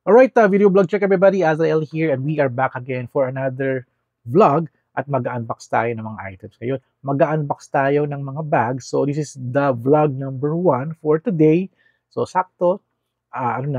Alright, video vlog check everybody, Azrael here and we are back again for another vlog at mag-unbox tayo ng mga items. Ngayon, mag-unbox tayo ng mga bags. So this is the vlog number 1 for today. So sakto, 12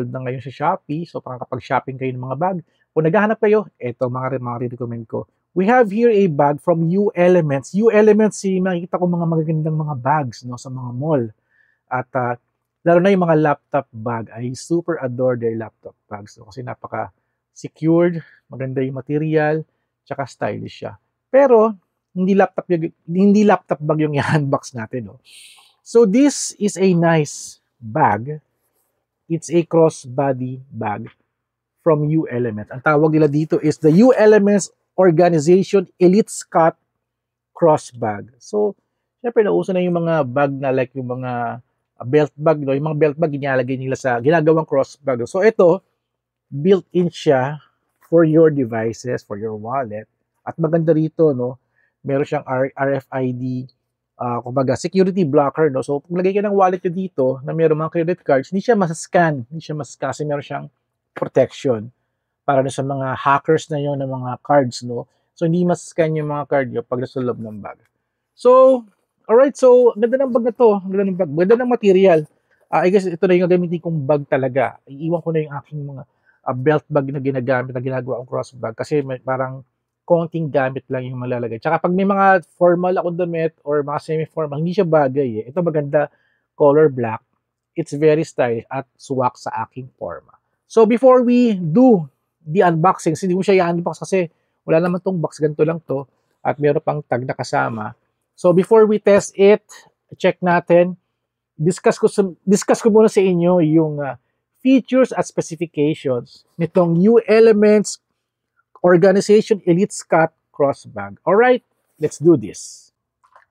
na ngayon sa Shopee. So makakapag-shopping kayo ng mga bag. Kung naghahanap kayo, eto mga recommend ko. We have here a bag from U Elements. U Elements, makikita ko mga magagandang mga bags no, sa mga mall. At lalo na yung mga laptop bag, I super adore their laptop bags. So, kasi napaka-secured, maganda yung material, tsaka stylish siya. Pero, hindi laptop bag yung i-unbox natin. No? So, this is a nice bag. It's a crossbody bag from U Elements. Ang tawag nila dito is the U Elements Organization Elite Scott Cross Bag. So, syempre, nauso na yung mga bag na like yung mga belt bag, no? Yung mga belt bag, ginalagay nila sa ginagawang cross bag. So, ito, built-in siya for your devices, for your wallet. At maganda rito, no? Meron siyang RFID, kumbaga, security blocker, no? So, pag lagay ka ng wallet nyo dito, na meron mga credit cards, hindi siya masascan. Hindi siya masascan kasi meron siyang protection para sa mga hackers na yon ng mga cards, no? So, hindi masascan yung mga card nyo pag nasa loob ng bag. So, alright, so ganda ng bag na to, ganda ng bag, ganda ng material. I guess ito na yung gagamitin kong bag talaga. Iiwan ko na yung aking mga belt bag na ginagamit, na ginagawa kong cross bag kasi parang konting gamit lang yung malalagay. Tsaka pag may mga formal akong damit or mga semi-formal, hindi siya bagay eh. Ito maganda, color black. It's very stylish at suwak sa aking forma. So before we do the unboxing, hindi mo siya i-unbox kasi wala naman tong box, ganito lang to at meron pang tag na kasama. So before we test it, check natin, discuss ko muna sa inyo yung features at specifications nitong U Elements Organization Elite Scott Cross Bag. Alright, let's do this.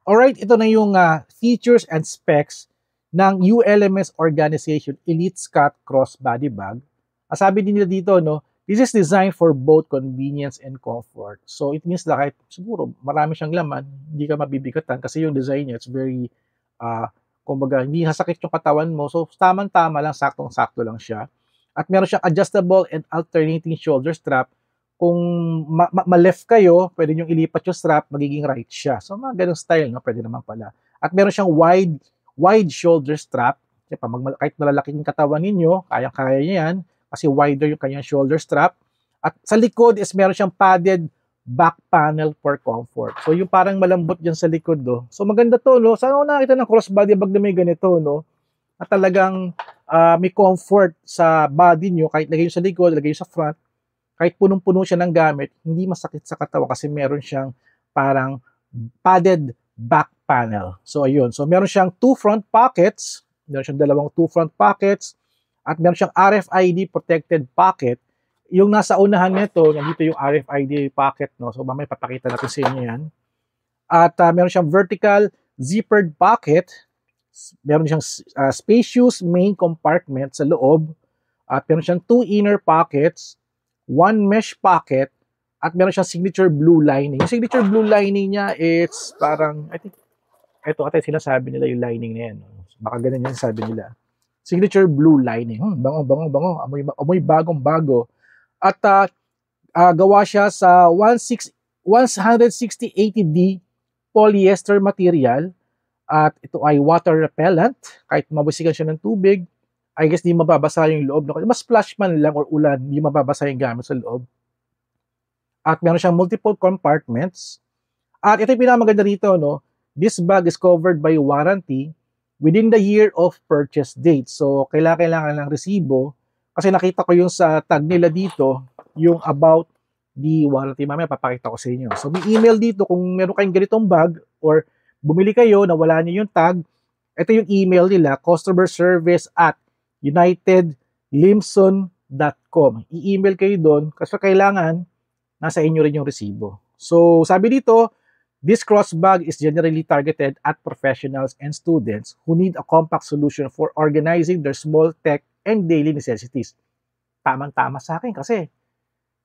Alright, ito na yung features and specs ng U Elements Organization Elite Scott Crossbody Bag. Sabi din nila dito, no, this is designed for both convenience and comfort. So it means na kahit siguro marami siyang laman, hindi ka mabibigatan kasi yung design niya, it's very, kumbaga, hindi hasakit yung katawan mo. So tamang-tama lang, saktong-sakto lang siya. At meron siyang adjustable and alternating shoulder strap. Kung ma-left kayo, pwede nyo ilipat yung strap, magiging right siya. So mga ganong style, no? Pwede naman pala. At meron siyang wide shoulder strap. Kahit malalaki yung katawan ninyo, kayang-kaya niya yan kasi wider yung kanyang shoulder strap. At sa likod is meron siyang padded back panel for comfort. So yung parang malambot dyan sa likod, no? So maganda to, no? Saan ako nakita ng crossbody bag na may ganito, no? At talagang may comfort sa body nyo, kahit lagay nyo sa likod, lagay nyo sa front, kahit punong-puno siya ng gamit, hindi masakit sa katawan kasi meron siyang parang padded back panel. So ayun, so meron siyang 2 front pockets, meron siyang dalawang 2 front pockets, at meron siyang RFID protected pocket. Yung nasa unahan nito, nandito yung RFID pocket, no? So mamaya papakita natin sa inyo yan. At meron siyang vertical zippered pocket. Meron siyang spacious main compartment sa loob. At meron siyang 2 inner pockets, 1 mesh pocket, at meron siyang signature blue lining. Yung signature blue lining niya, it's parang, I think, ito ate sinasabi nila yung lining na yan. Baka ganun yung sabi nila. Signature blue lining. Bango. Amoy bagong-bago. At gawa siya sa 160-80D polyester material. At ito ay water repellent. Kahit mabasigan siya ng tubig, I guess di mababasa yung loob. Mas splash man lang or ulan, di mababasa yung gamit sa loob. At meron siyang multiple compartments. At ito yung pinamaganda rito, no? This bag is covered by warranty within the year of purchase date. So, kailangan ng resibo. Kasi nakita ko yung sa tag nila dito, yung about the warranty. Mamaya papakita ko sa inyo. So, may email dito kung meron kayong ganitong bag or bumili kayo na wala niyo yung tag. Ito yung email nila, customerservice@unitedlimson.com. I-email kayo doon kasi kailangan nasa inyo rin yung resibo. So, sabi dito, this cross bag is generally targeted at professionals and students who need a compact solution for organizing their small tech and daily necessities. Tamang-tama sa akin kasi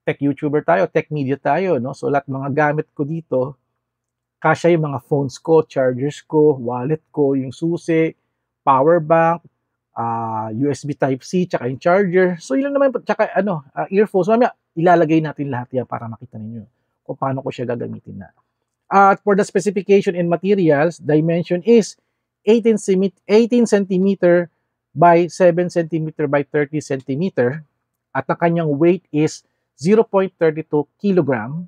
tech YouTuber tayo, tech media tayo, no? So lahat mga gamit ko dito, kasya yung mga phones ko, chargers ko, wallet ko, yung susi, power bank, USB Type-C, tsaka yung charger. So, yun lang naman, tsaka earphones. Mamaya, ilalagay natin lahat yan para makita ninyo kung paano ko siya gagamitin na. At for the specification and materials, dimension is 18 cm by 7 cm by 30 cm. At ang kanyang weight is 0.32 kilogram.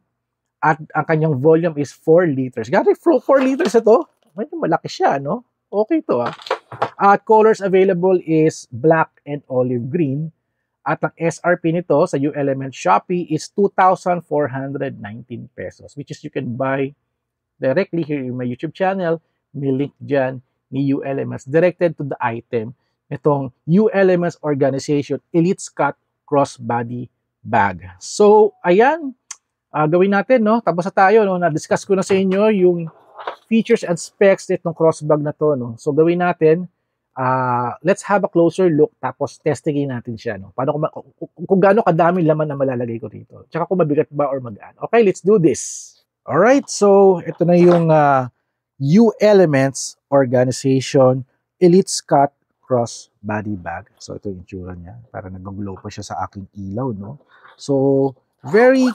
At ang kanyang volume is 4 liters. Gari, 4 liters ito. Medyo malaki siya, no? Okay to, ah. At colors available is black and olive green. At ang SRP nito sa UElement Shopee is 2,419 pesos, which is you can buy directly here in my YouTube channel. May link dyan ni UElements directed to the item nitong UElements Organization Elite Scott Crossbody Bag. So, ayan, gawin natin, no? Tapos na tayo, no? Na-discuss ko na sa inyo yung features and specs nitong crossbag na to, no? So, gawin natin, let's have a closer look, tapos testingin natin siya, no? Paano kung gaano kadaming laman na malalagay ko dito. Tsaka kung mabigat ba or magaan. Okay, let's do this. Alright, so ito na yung UElements Organization Elite Scott Crossbody Bag. So ito yung itsura niya. Para nag-glow pa siya sa aking ilaw, no? So, very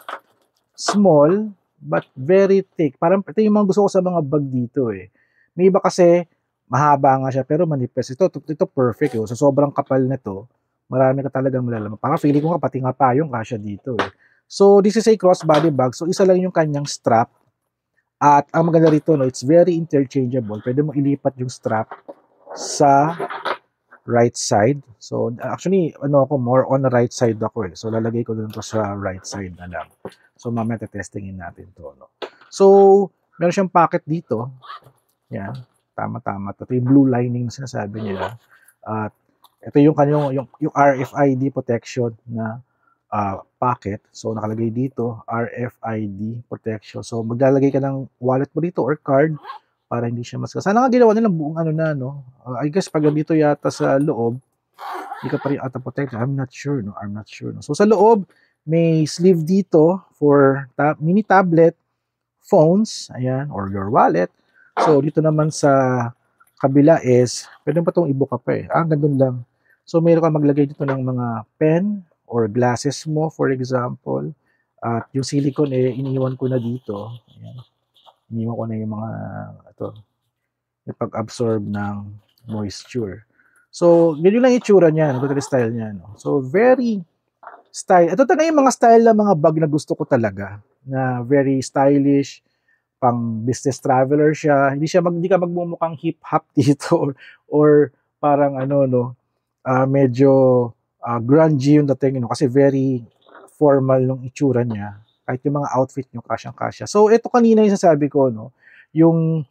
small but very thick. Parang ito yung mga gusto ko sa mga bag dito eh. May iba kasi mahaba nga siya pero manipis. Ito perfect. So sobrang kapal nito. Marami ka talagang malalaman. Parang feeling ko nga pati nga payong kasya dito eh. So this is a crossbody bag. So isa lang yung kanyang strap. At ang maganda rito, no, it's very interchangeable. Pwede mo ilipat yung strap sa right side. So actually, ako more on the right side ako eh. So lalagay ko dito sa right side na lang. So mamaya testingin natin to, no. So meron siyang pocket dito. Yan, tama-tama. Ito yung blue lining na sinasabi nila. At ito yung kanyang yung RFID protection na pocket. So nakalagay dito RFID protection. So maglalagay ka ng wallet mo dito or card para hindi siya maskas. Sana nga ginawa nilang buong ano na, no. I guess pag dito yata sa loob, hindi ka pa rin ata protected. I'm not sure, no. No. So sa loob, may sleeve dito for mini tablet, phones, ayan, or your wallet. So dito naman sa kabila is, pwede pa itong ibuka pa eh. Gandun lang. So mayroon ka maglagay dito ng mga pen or glasses mo, for example. At yung silicone eh, iniiwan ko na dito. Ayan. Iniiwan ko na yung mga, yung pag-absorb ng moisture. So, ganyan lang yung itsura niya, no? Style niya, no? So, very style. Ito talaga yung mga style ng mga bag na gusto ko talaga. Na very stylish, pang business traveler siya. Hindi ka magmumukhang hip-hop dito or parang medyo grungy yung dating, kasi very formal nung itsura niya. Kahit yung mga outfit nyo, kasyang-kasya. So, ito kanina yung sasabi ko, no, yung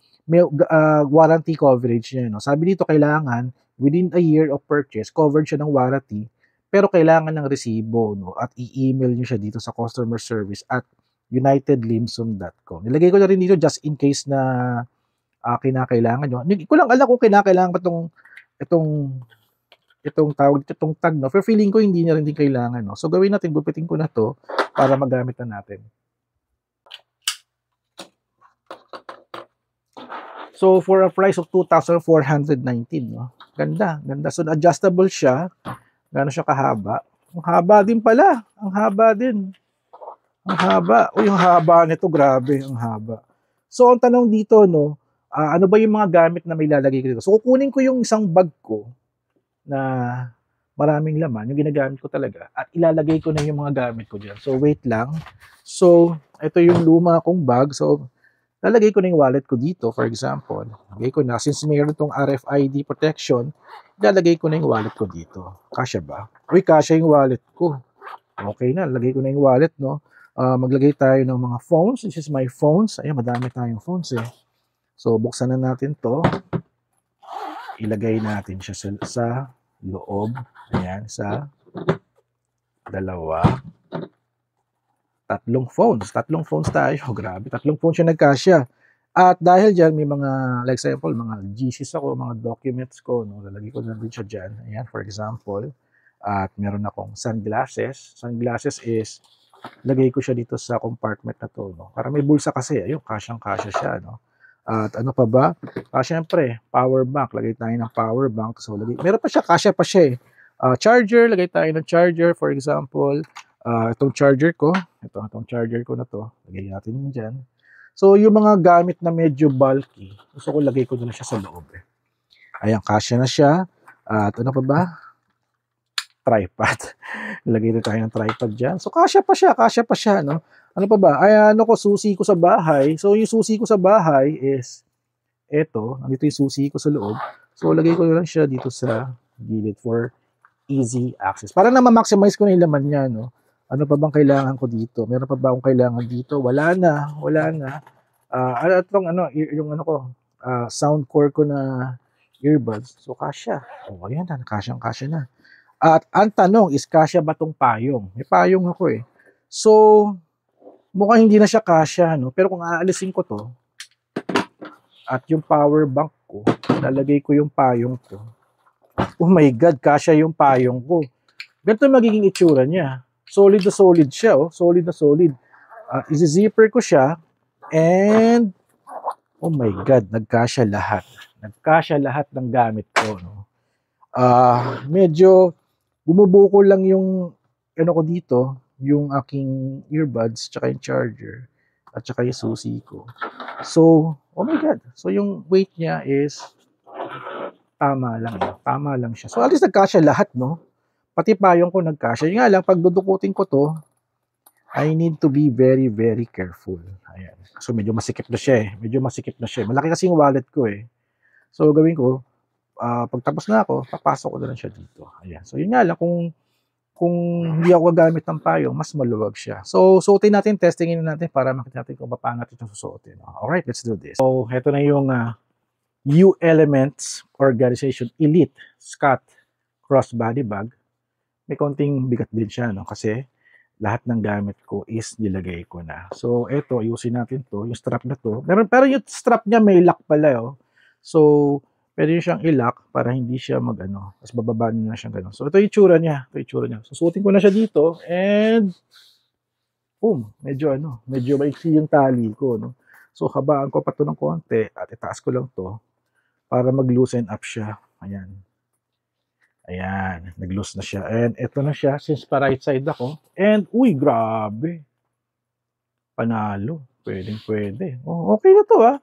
warranty coverage niya, no. Sabi dito, kailangan within a year of purchase, covered siya ng warranty, pero kailangan ng resibo, no, at i-email nyo siya dito sa customer service at unitedlimsum.com. Nilagay ko na rin dito just in case na kinakailangan nyo. Hindi ko lang alam kung kinakailangan pa itong tag, no? Pero feeling ko hindi niya rin din kailangan, no? So gawin natin, gupitin ko na to para magamit na natin. So for a price of 2,419, no? Ganda. So adjustable siya. Gano'n siya kahaba? Ang haba din pala. Ang haba din. Ang haba. Uy, ang haba nito, grabe, ang haba. So ang tanong dito, no, ano ba yung mga gamit na may lalagay ko dito? So kukunin ko yung isang bag ko na maraming laman, yung ginagamit ko talaga, at ilalagay ko na yung mga gamit ko dyan. So, wait lang. So, ito yung luma kong bag. So, lalagay ko na yung wallet ko dito, for example. Lagay ko na, since mayroon itong RFID protection, ilalagay ko na yung wallet ko dito. Kasya ba? Uy, kasya yung wallet ko. Okay na, lagay ko na yung wallet, no? Maglagay tayo ng mga phones. This is my phones. Ayan, madami tayong phones eh. So, buksan na natin to. Ilagay natin siya sa loob. Ayan, sa dalawa. Tatlong phones tayo. Grabe, tatlong phones yung nagkasya. At dahil dyan, may mga, like example, mga GCs ako, mga documents ko, no? Lalagay ko na din siya dyan. Ayan, for example. At meron akong sunglasses. Sunglasses is, lagay ko siya dito sa compartment na to, no? Para may bulsa kasi, ayun, kasyang-kasya siya, no? At ano pa ba? Syempre, power bank. Lagay tayo ng power bank. So, meron pa siya, kasya pa siya eh. Charger, lagay tayo ng charger. For example, itong charger ko. Itong charger ko na to. Lagay natin yun dyan. So, yung mga gamit na medyo bulky, gusto ko lagay ko na siya sa loob eh. Ayan, kasya na siya. At ano pa ba? Tripod. Lagay na tayo ng tripod dyan. So, kasya pa siya, no? Ano pa ba? Ay, ano ko, susi ko sa bahay. So, yung susi ko sa bahay is, eto, nandito yung susi ko sa loob. So, lagay ko na lang siya dito sa gilid for easy access. Para na ma-maximize ko na yung laman niya, no? Ano pa bang kailangan ko dito? Meron pa ba akong kailangan dito? Wala na. Yung ano ko, sound core ko na earbuds. So, kasya. Ayan na, kasya na. At ang tanong is, kasya ba tong payong? May payong ako eh. So, mukhang hindi na siya kasya, no? Pero kung aalisin ko to, at yung power bank ko, lalagay ko yung payong ko. Oh my God, kasya yung payong ko. Ganito magiging itsura niya. Solid na solid siya, oh. Solid na solid. Isi-zipper ko siya, and, oh my God, nagkasya lahat. Nagkasya lahat ng gamit ko, no? Medyo, bumubuko lang yung ano ko dito, yung aking earbuds, tsaka yung charger, at tsaka yung susi ko. So, oh my God. So, yung weight niya is tama lang. Tama lang siya. So, at least nagkasya lahat, no? Pati payong ko nagkasya. Yung nga lang, pag dudukutin ko to, I need to be very, very careful. Ayan. So, medyo masikip na siya eh. Malaki kasi yung wallet ko eh. So, gawin ko, pagtapos na ako, papasok ko na lang siya dito. Ayan. So, yun nga lang, kung hindi ako gagamit ng payong, mas maluwag siya. So, suotin natin, testingin natin para makita natin kung paano natin ito susuotin. Alright, let's do this. So, heto na yung U-Elements Organization Elite Scott Crossbody Bag. May konting bigat din siya, no? Kasi lahat ng gamit ko is nilagay ko na. So, eto, ayusin natin to. Yung strap na to. Pero yung strap niya may lock pala, oh. So, pwede siyang i-lock para hindi siya mag-ano. Tapos bababa na siyang gano'n. So, ito yung itsura niya. So, susuotin ko na siya dito. And, boom. Medyo maiksi yung tali ko, no? So, habaan ko pa ito ng konti at itaas ko lang to para mag-loosen up siya. Ayan. Nag-loose na siya. And, ito na siya since pa right side ako. And, uy, grabe. Panalo. Pwede. Oh, okay na to, ah.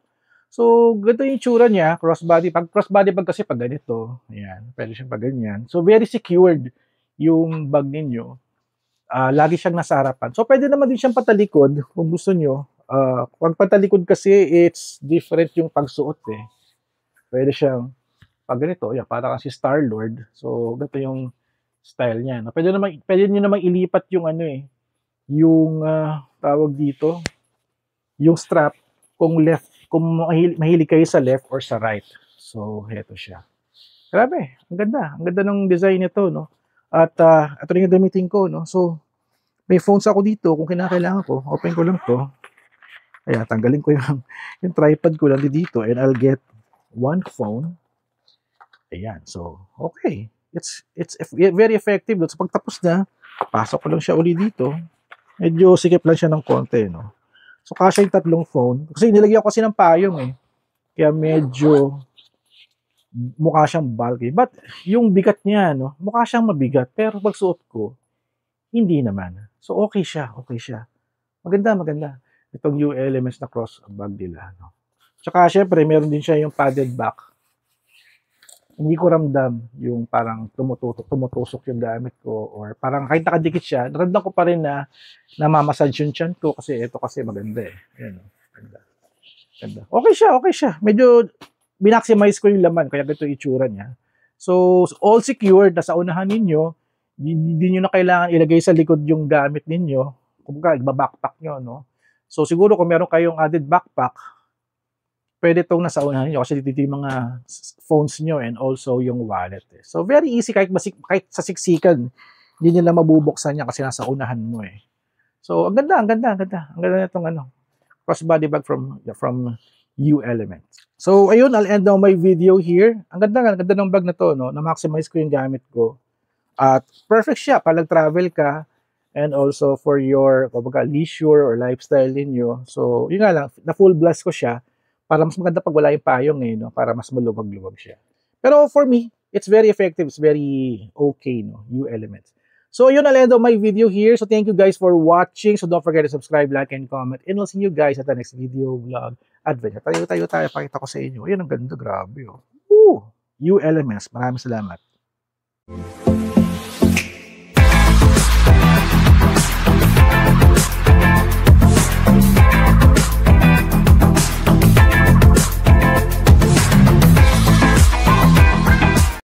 So, ganito yung itsura niya, crossbody. Pag crossbody bag kasi pag ganito, ayan, pwede siyang pag ganyan. So, very secured yung bag ninyo. Lagi siyang nasa harapan. So, pwede naman din siyang patalikod kung gusto nyo. Pag patalikod kasi, it's different yung pagsuot eh. Pwede siyang pag ganito, yan, para kasi Star-Lord. So, ganito yung style niya. No? Pwede nyo naman ilipat yung yung tawag dito, yung strap, kung mahilig kayo sa left or sa right. So, heto siya. Grabe, ang ganda. Ang ganda ng design nito, no? At ito rin yung gamitin ko, no? So, may phones ako dito. Kung kinakailangan ko, open ko lang to. Ayan, tanggalin ko yung tripod ko lang dito and I'll get one phone. Ayan, so, okay. It's very effective. So, pagtapos na, pasok ko lang siya uli dito. Medyo sikip lang siya ng konti, no? So, kasya yung tatlong phone. Kasi nilagyan ko kasi ng payong eh. Kaya medyo mukha siyang bulky. But yung bigat niya, no, mukha siyang mabigat. Pero pag suot ko, hindi naman. So, okay siya. Maganda. Itong U-Elements na cross bag nila. No? Tsaka, syempre, meron din siya yung padded back. Hindi ko ramdam yung parang tumutusok yung gamit ko or parang kahit nakadikit siya, naramdam ko pa rin na namamassage yung chan ko kasi ito kasi maganda eh. Ayan, ganda. Okay siya. Medyo binaximize ko yung laman kaya ganito yung itsura niya. So, all secured, nasa unahan ninyo, hindi nyo na kailangan ilagay sa likod yung gamit ninyo. Kumbaga, iba-backpack nyo, no? So, siguro kung meron kayong added backpack, pwede itong nasa unahan nyo kasi dito yung mga phones nyo and also yung wallet. Eh. So, very easy kahit sa siksikan, hindi nila mabubuksan niya kasi nasa unahan mo eh. So, ang ganda. Ang ganda nitong crossbody bag from U-Elements. So, ayun, I'll end now my video here. Ang ganda ng bag na to, no? Na-maximize ko yung gamit ko. At perfect siya pag travel ka and also for your leisure or lifestyle ninyo. So, yun nga lang, na full blast ko siya Para mas maganda pag wala yung payong eh, no? Para mas maluwag-luwag siya. Pero for me, it's very effective. It's very okay, no? U elements. So yun na lang daw my video here. So thank you guys for watching. So don't forget to subscribe, like, and comment. And I'll see you guys at the next video, vlog, adventure. Tayo. Pakita ko sa inyo. Ayun, ang ganda. Grabe, oh. Woo! U elements. Maraming salamat.